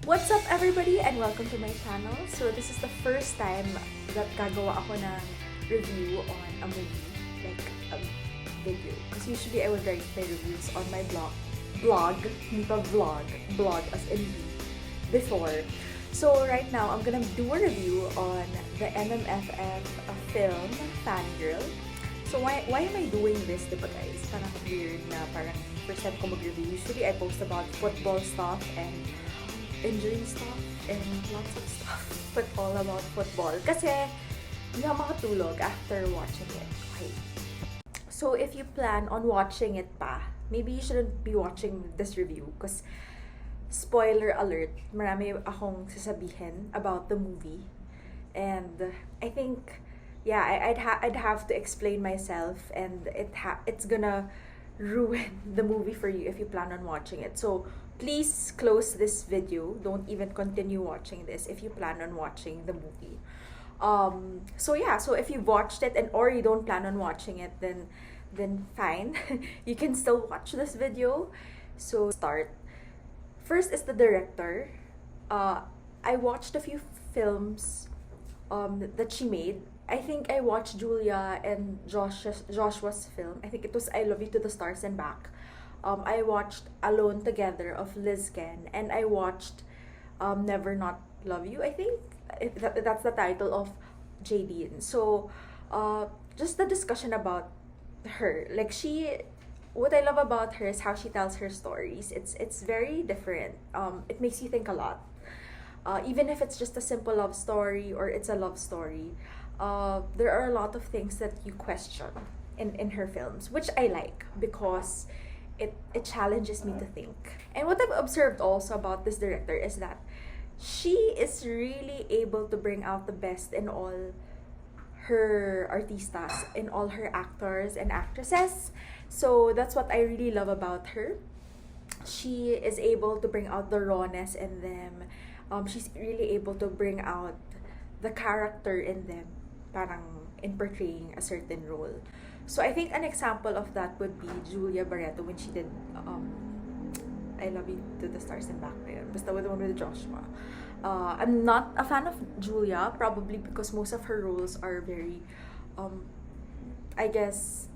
What's up everybody and welcome to my channel. So this is the first time that gagawa ako ng review on a movie, like a video. Because usually I would write my reviews on my blog, hindi pa blog as in before. So right now I'm gonna do a review on the MMFF film Fangirl. So why am I doing this, diba guys? Parang weird na parang first time ko mag-review. Usually I post about football stuff and injury stuff and lots of stuff, but all about football. Kasi hindi ako makatulog after watching it. Okay. So if you plan on watching it pa, maybe you shouldn't be watching this review because spoiler alert, marami akong sasabihin about the movie. And I think I'd have to explain myself, and it's gonna ruin the movie for you if you plan on watching it. So please close this video. Don't even continue watching this if you plan on watching the movie. So if you've watched it or you don't plan on watching it, then fine. You can still watch this video. So start. First is the director. I watched a few films that she made. I think I watched Julia and Joshua's film. I think it was I Love You to the Stars and Back. I watched Alone Together of Liz Ken, and I watched Never Not Love You, I think. That's the title of JD. So, just the discussion about her. Like, what I love about her is how she tells her stories. It's very different. It makes you think a lot. Even if it's just a simple love story or it's a love story, there are a lot of things that you question in her films, which I like because it challenges me to think. And what I've observed also about this director is that she is really able to bring out the best in all her artistas, in all her actors and actresses. So that's what I really love about her. She is able to bring out the rawness in them. She's really able to bring out the character in them, parang in portraying a certain role. So I think an example of that would be Julia Barreto when she did I Love You to the Stars and Back na yun. Basta with the one with Joshua. I'm not a fan of Julia, probably because most of her roles are very I guess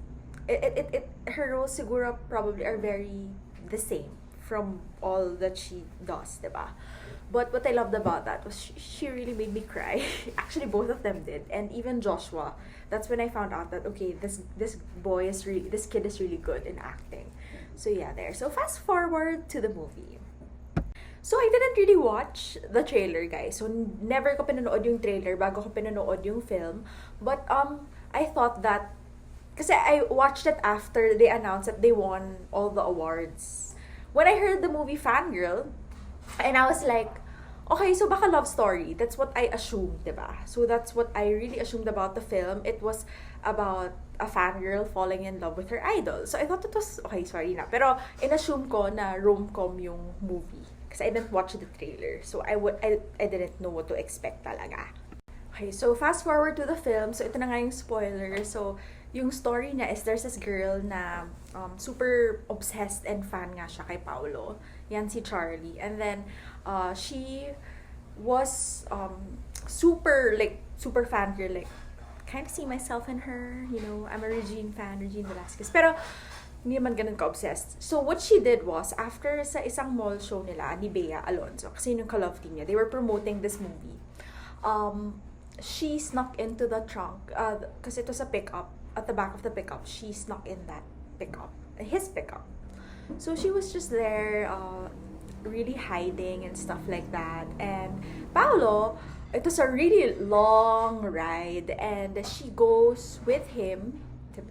her roles siguro probably are very the same from all that she does, diba? But what I loved about that was she really made me cry. Actually, both of them did, and even Joshua. That's when I found out that okay, this kid is really good in acting. So yeah, there. So fast forward to the movie. So I didn't really watch the trailer, guys. So never ko pinanood yung trailer bago ko pinanood yung film. But I thought that kasi I watched it after they announced that they won all the awards. When I heard the movie Fangirl, and I was like, okay, so baka love story. That's what I assumed, diba? So that's what I really assumed about the film. It was about a fangirl falling in love with her idol. So I thought it was, okay, sorry na. Pero in-assume ko na rom-com yung movie. Kasi I didn't watch the trailer. So I didn't know what to expect talaga. Okay, so fast forward to the film. So ito na nga yung spoiler. So yung story niya is there's this girl na super obsessed and fan nga siya kay Paolo. Yan si Charlie. And then she was super fan girl, like kind of see myself in her, you know. I'm a Regine fan, Regine Velasquez. Pero hindi naman ganun ka-obsessed. So what she did was, after sa isang mall show nila ni Bea Alonzo, kasi yung ka-love team niya, they were promoting this movie. She snuck into the trunk, kasi it was a pickup. At the back of the pickup, she snuck in that pickup, his pickup. So she was just there, really hiding and stuff like that. And Paolo, it was a really long ride, and she goes with him,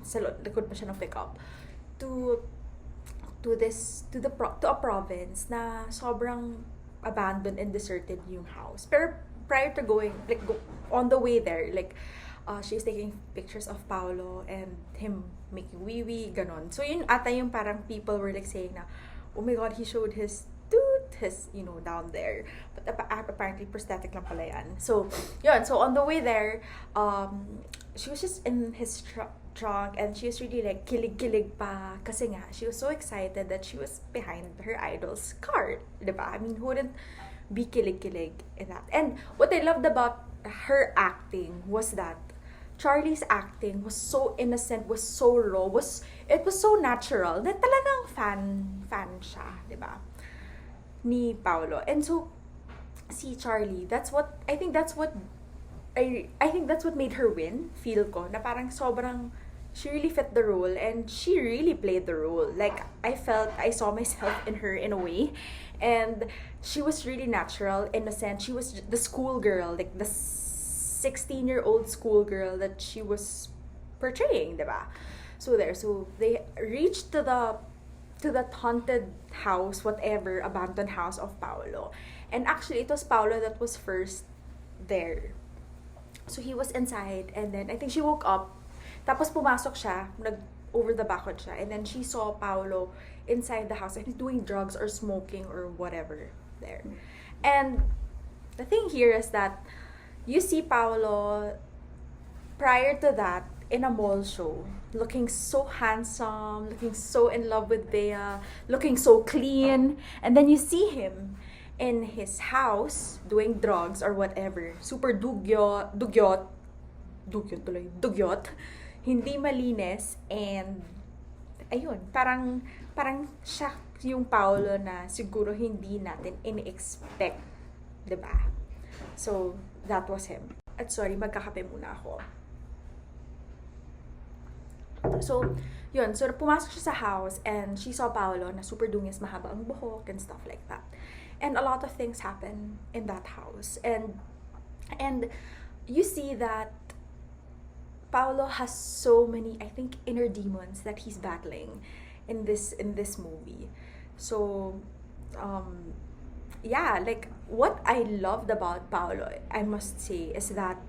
sa likod pa siya ng pickup, to a province na sobrang abandoned and deserted yung house. Pero prior to going, on the way there, she's taking pictures of Paolo and him making wee-wee, ganon. So yun ata yung parang people were saying na, oh my god, he showed his tooth, down there. But apparently prosthetic lang pala yan. So, yun. So on the way there, she was just in his trunk, and she was really kilig-kilig pa. Kasi nga, she was so excited that she was behind her idol's car. Diba? I mean, who be kilig-kilig in that. And what I loved about her acting was that Charlie's acting was so innocent, was so raw, it was so natural na talagang fan siya, 'di ba? Ni Paolo. And so si Charlie, I think that's what made her win, feel ko, na parang sobrang she really fit the role and she really played the role. Like, I felt I saw myself in her in a way. And she was really natural, innocent. She was the schoolgirl, like the 16-year-old schoolgirl that she was portraying, diba? So they reached to the haunted house, whatever, abandoned house of Paolo. And actually, it was Paolo that was first there. So he was inside, and then I think she woke up. Tapos pumasok siya, over the bakod siya, and then she saw Paolo inside the house, and he's doing drugs or smoking or whatever there. And the thing here is that you see Paolo prior to that in a mall show, looking so handsome, looking so in love with Bea, looking so clean, and then you see him in his house doing drugs or whatever, super dugyot, hindi malinis, and ayun, parang siya yung Paolo na siguro hindi natin ini-expect, 'di ba? So that was him. At sorry, magkakape muna ako. So, yun. So, pumasok siya sa house and she saw Paolo na super dungis, mahaba ang buhok and stuff like that. And a lot of things happen in that house. And you see that Paolo has so many, I think, inner demons that he's battling in this movie. So, yeah, like, what I loved about Paolo, I must say, is that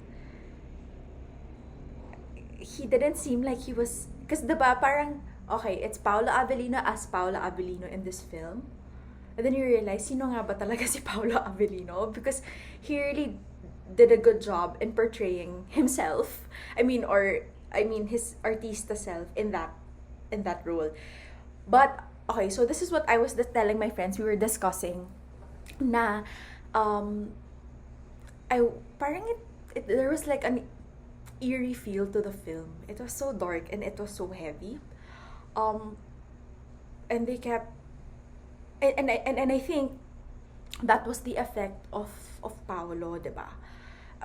he didn't seem like he was, because diba parang, okay, it's Paolo Avellino as Paolo Avellino in this film. And then you realize, sino nga ba talaga si Paolo Avellino? Because he really did a good job in portraying himself. I mean his artista self in that role. But, okay, so this is what I was telling my friends, we were discussing, na, there was like an eerie feel to the film. It was so dark and it was so heavy. And they kept, and I think that was the effect of Paolo, diba?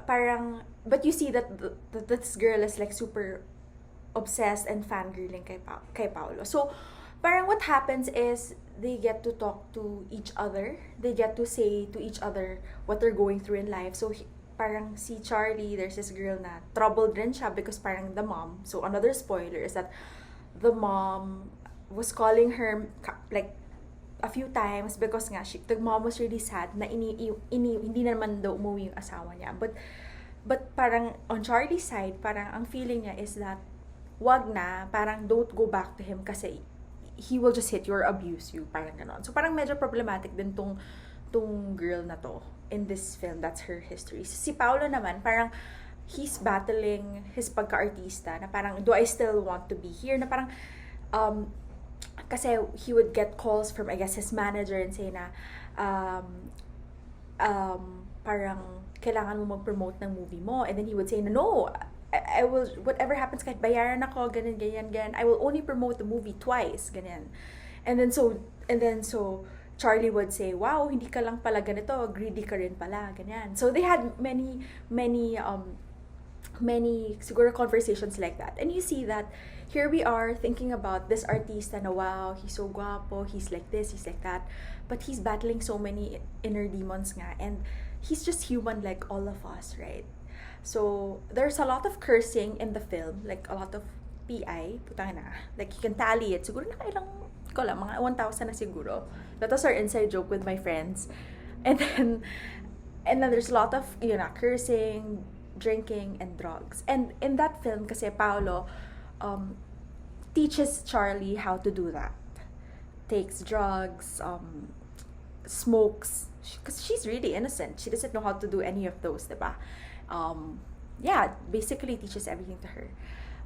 Parang, but you see that this girl is like super obsessed and fangirling kay Paolo. So, parang what happens is they get to talk to each other. They get to say to each other what they're going through in life. So, parang si Charlie, there's this girl na troubled rin siya because parang the mom. So, another spoiler is that the mom was calling her like a few times because nga the mom was really sad na hindi naman daw umuwi yung asawa niya. But parang on Charlie's side, parang ang feeling niya is that wag na, parang don't go back to him kasi he will just hit you or abuse you, parang ganon. So parang medyo problematic din tong girl na to in this film. That's her history. Si Paolo naman, parang he's battling his pagka-artista na parang, do I still want to be here? Na parang, kasi he would get calls from, I guess, his manager and say na, parang, kailangan mo mag-promote ng movie mo. And then he would say, no, I will, whatever happens, kahit bayaran ako, ganyan, I will only promote the movie twice, ganyan. And then so Charlie would say, wow, hindi ka lang pala ganito, greedy ka rin pala, ganyan. So they had many siguro conversations like that. And you see that here we are thinking about this artista na, wow, he's so guapo, he's like this, he's like that, but he's battling so many inner demons nga, and he's just human like all of us, right? So there's a lot of cursing in the film, like a lot of PI, putang na, like you can tally it, siguro nakailang ko lang, mga 1,000 na siguro. That was our inside joke with my friends. And then there's a lot of, cursing, drinking, and drugs. And in that film, kasi Paolo teaches Charlie how to do that. Takes drugs, smokes, because she's really innocent. She doesn't know how to do any of those, diba? Yeah, basically teaches everything to her.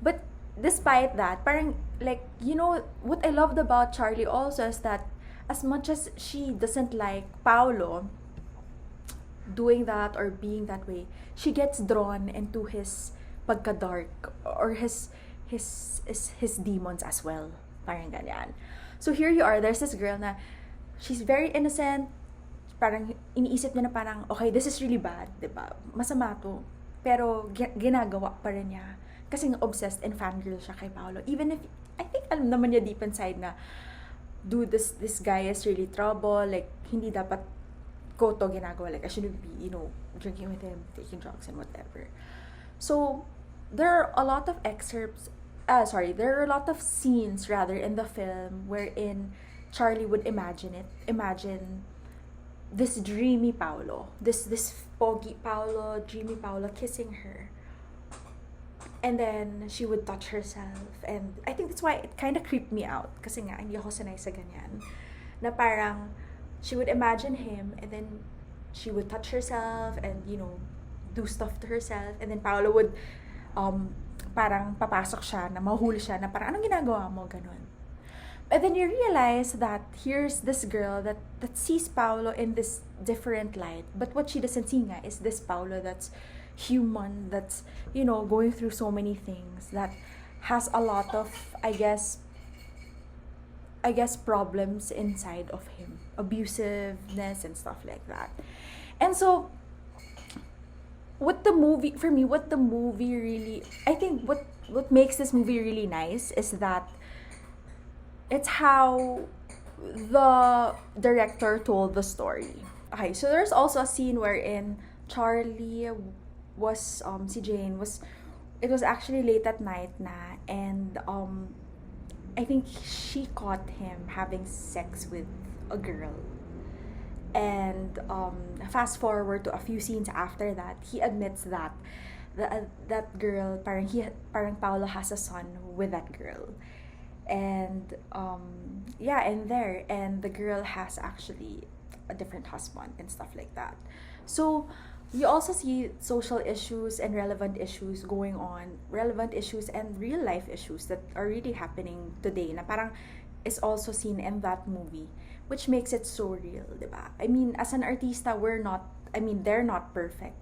But despite that, parang, like, what I loved about Charlie also is that as much as she doesn't like Paolo, doing that or being that way, she gets drawn into his pagka-dark or his demons as well. Parang ganyan. So here you are, there's this girl na she's very innocent, parang iniisip niya na parang, okay, this is really bad, diba? Masama to. Pero ginagawa pa rin niya. Kasi nga obsessed and fangirl siya kay Paolo. Even if, I think alam naman niya deep inside na, dude, this guy is really trouble, like, hindi dapat ko to ginagawa. Like, I shouldn't be, you know, drinking with him, taking drugs and whatever. So, there are a lot of there are a lot of scenes rather in the film wherein Charlie would imagine this dreamy Paolo, this foggy Paolo, dreamy Paolo kissing her. And then she would touch herself, and I think that's why it kind of creeped me out kasi nga hindi ako sanay sa ganyan. Na parang she would imagine him, and then she would touch herself and, you know, do stuff to herself, and then Paolo would parang papasok siya, na mahuli siya, na parang anong ginagawa mo, ganun. And then you realize that here's this girl that sees Paolo in this different light, but what she doesn't see nga is this Paolo that's human, that's, you know, going through so many things, that has a lot of, I guess problems inside of him, abusiveness and stuff like that. And so what the movie really, I think what makes this movie really nice is that it's how the director told the story. Okay, so there's also a scene wherein Charlie was si Jane was, it was actually late at night na, and I think she caught him having sex with a girl. And fast forward to a few scenes after that, he admits that that girl, parang Paolo has a son with that girl. And and the girl has actually a different husband and stuff like that. So you also see social issues and relevant issues going on, relevant issues and real life issues that are really happening today na parang is also seen in that movie, which makes it so real, diba? I mean, as an artista, they're not perfect.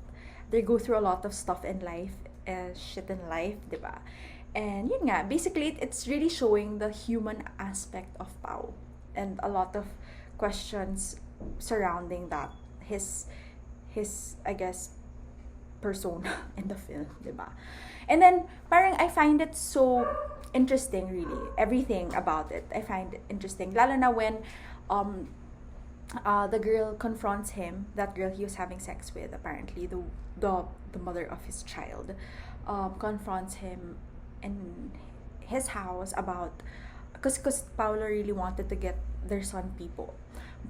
They go through a lot of stuff in life, shit in life, diba? And yun nga, basically, it's really showing the human aspect of Pao and a lot of questions surrounding that, his I guess, persona in the film, diba? And then, parang I find it so interesting, really. Everything about it, I find it interesting. Lalo na when the girl confronts him, that girl he was having sex with, apparently, the mother of his child, confronts him in his house about, because Paolo really wanted to get their son Pipo.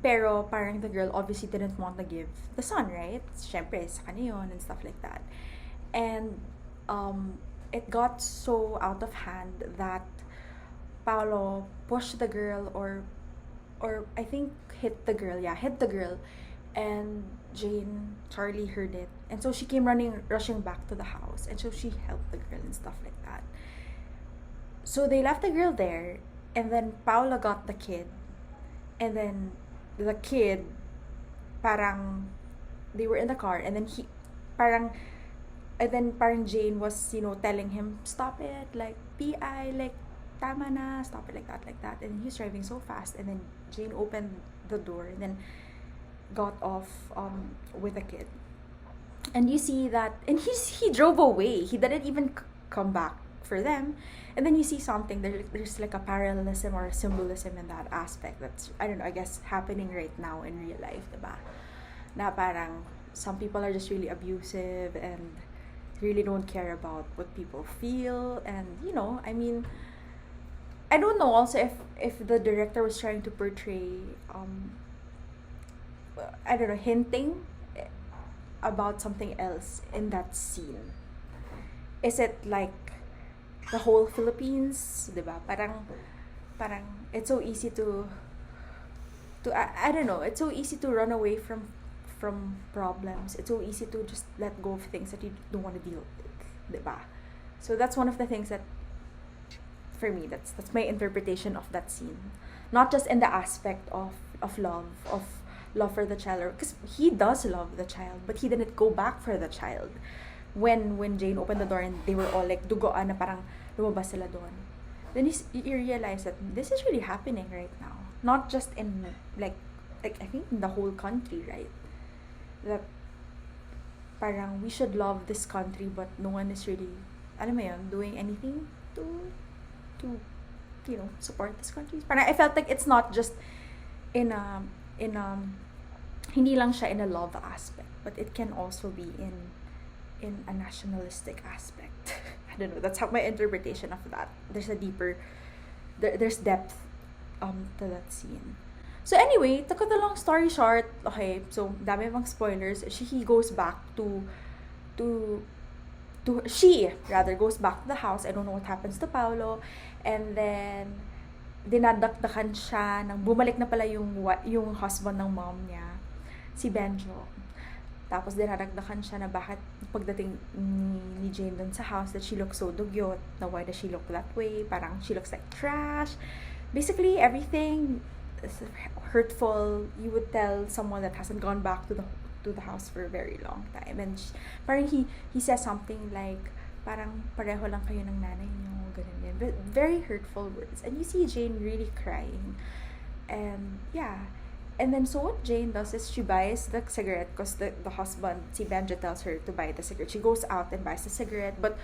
Pero parang the girl obviously didn't want to give the son, right? Syempre, sa kanya yun and stuff like that. And it got so out of hand that Paolo pushed the girl or I think hit the girl, and Charlie heard it, and so she came rushing back to the house, and so she helped the girl and stuff like that. So they left the girl there, and then Paolo got the kid, and then the kid, parang they were in the car, and then parang Jane was, you know, telling him, stop it, like PI, like tama na, stop it, like that, and he was driving so fast, and then Jane opened the door and then got off with the kid, and you see that, and he drove away, he didn't even come back for them. And then you see something, there's like a parallelism or a symbolism in that aspect that's, I don't know, I guess happening right now in real life, diba? Na parang some people are just really abusive and really don't care about what people feel, and, you know, I mean, I don't know also if the director was trying to portray I don't know, hinting about something else in that scene. Is it like the whole Philippines, diba? Parang it's so easy to I don't know, it's so easy to run away from problems. It's so easy to just let go of things that you don't want to deal with, diba? So that's one of the things that, for me, that's my interpretation of that scene. Not just in the aspect of love, of love for the child, because he does love the child, but he didn't go back for the child. When Jane opened the door and they were all like dugoan na parang lumabas sila doon. Then you realize that this is really happening right now. Not just in like I think in the whole country, right? That parang we should love this country but no one is really, alam mo yun, doing anything to support this country. Parang I felt like it's not just in hindi lang siya in a love aspect, but it can also be in a nationalistic aspect. I don't know, that's how my interpretation of that. There's a deeper there's depth to that scene. So anyway, to cut the long story short, okay, so dami mga spoilers. He goes back she rather goes back to the house. I don't know what happens to Paolo. And then dinadakdakan siya nang bumalik na pala yung husband ng mom niya, si Benjo. Tapos dinadakdakan siya na bakit pagdating ni Jane dun sa house that she looks so dugyot, na why does she look that way, parang she looks like trash. Basically everything is hurtful. You would tell someone that hasn't gone back to the house for a very long time. And parang he says something like parang pareho lang kayo ng nanay niyo, ganun yan. But very hurtful words. And you see Jane really crying. And yeah. And then so what Jane does is she buys the cigarette because the husband, si Benja, tells her to buy the cigarette. She goes out and buys the cigarette. But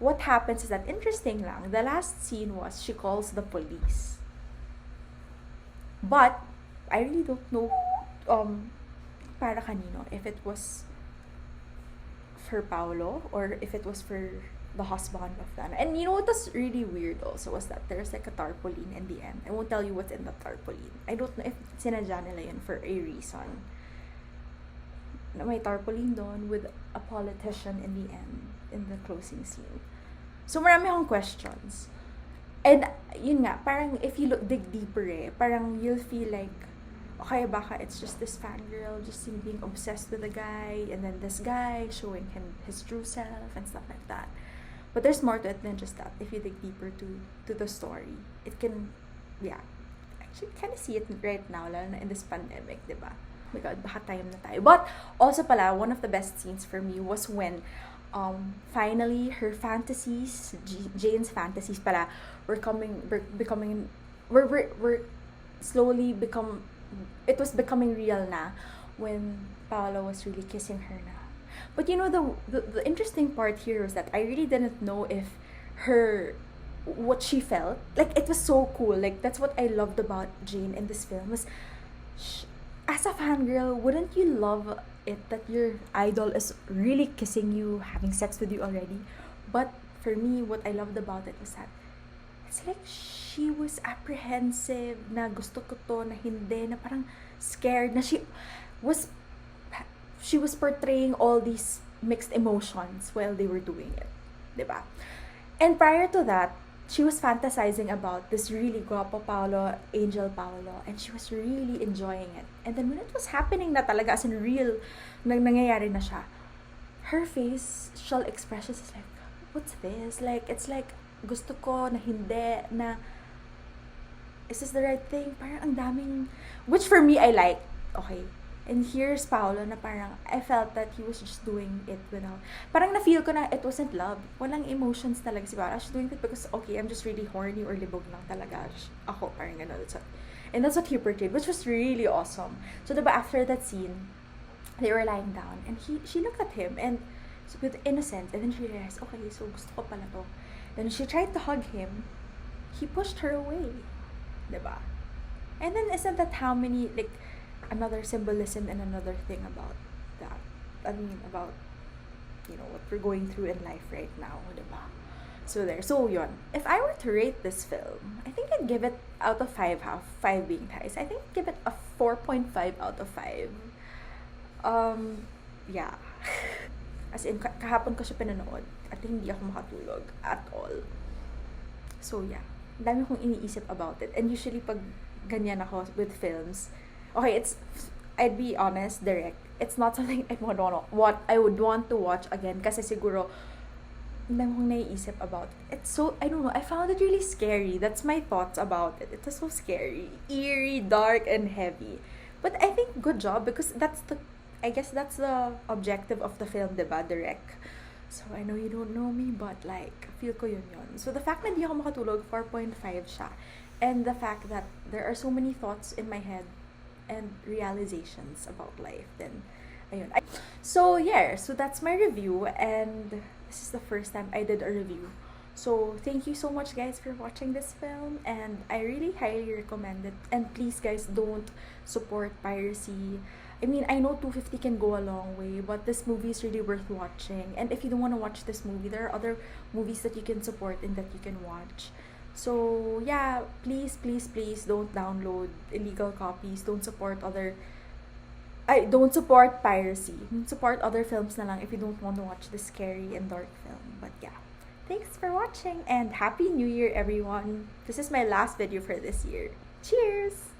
what happens is that, interesting lang, the last scene was she calls the police. But I really don't know para kanino, if it was for Paolo or if it was for the husband of Dana. And you know what was really weird also was that there's like a tarpaulin in the end. I won't tell you what's in the tarpaulin. I don't know if sinadya nila yun for a reason. Na may tarpaulin doon with a politician in the end, in the closing scene. So marami akong questions. And yun nga, parang if you dig deeper parang you'll feel like, okay, baka it's just this fangirl just being obsessed with a guy, and then this guy showing him his true self and stuff like that. But there's more to it than just that. If you dig deeper to the story, it can, actually kind of see it right now, lalo na in this pandemic, diba? Oh my God, baka time na tayo. But also pala, one of the best scenes for me was when finally her fantasies, Jane's fantasies pala, were slowly it was becoming real na when Paolo was really kissing her na. But you know, the interesting part here was that I really didn't know if what she felt. Like, it was so cool. Like, that's what I loved about Jane in this film was, as a fangirl, wouldn't you love it that your idol is really kissing you, having sex with you already? But for me, what I loved about it was that it's like she was apprehensive na gusto ko to, na hindi, na parang scared, na she was portraying all these mixed emotions while they were doing it, diba? And prior to that, she was fantasizing about this really guapo Paolo, angel Paolo, and she was really enjoying it. And then when it was happening na talaga, as in real, nangyayari na siya, her facial expressions is like, what's this? Like, it's like, gusto ko, na hindi, na, is this the right thing? Parang ang daming, which for me, I like, okay. And here's Paolo na parang, I felt that he was just doing it without, parang na-feel ko na it wasn't love. Walang emotions talaga si Paolo. I was doing it because, okay, I'm just really horny or libog lang talaga ako, parang gano'n. And that's what he portrayed, which was really awesome. So diba, after that scene, they were lying down, and she looked at him, and with innocence, and then she realized, okay, so gusto ko pala to. Then she tried to hug him, he pushed her away. Diba? And then isn't that how many, like, another symbolism and another thing about that? I mean, about, you know, what we're going through in life right now, diba? So there. So yun. If I were to rate this film, I think I'd give it out of 5, half 5 being ties. I think I'd give it a 4.5 out of 5. Yeah. As in, kahapon ko siya pinanood at hindi ako makatulog at all. So yeah. Dami kong iniisip about it. And usually pag ganyan ako with films, okay, I'd be honest, direct. It's not something I would want to watch again kasi siguro dami kong naiisip about it. It's so, I don't know, I found it really scary. That's my thoughts about it. It was so scary, eerie, dark, and heavy. But I think good job because I guess that's the objective of the film, diba? Direct. So, I know you don't know me, but like, feel ko yun. So, the fact na hindi ako makatulog, 4.5 siya. And the fact that there are so many thoughts in my head and realizations about life, then, ayun. So, yeah. So, that's my review. And this is the first time I did a review. So, thank you so much, guys, for watching this film. And I really highly recommend it. And please, guys, don't support piracy. I mean, I know 250 can go a long way, but this movie is really worth watching. And if you don't want to watch this movie, there are other movies that you can support and that you can watch. So, yeah, please, please, please don't download illegal copies. Don't support other... I don't support piracy. Support other films na lang if you don't want to watch this scary and dark film. But yeah. Thanks for watching and Happy New Year, everyone. This is my last video for this year. Cheers!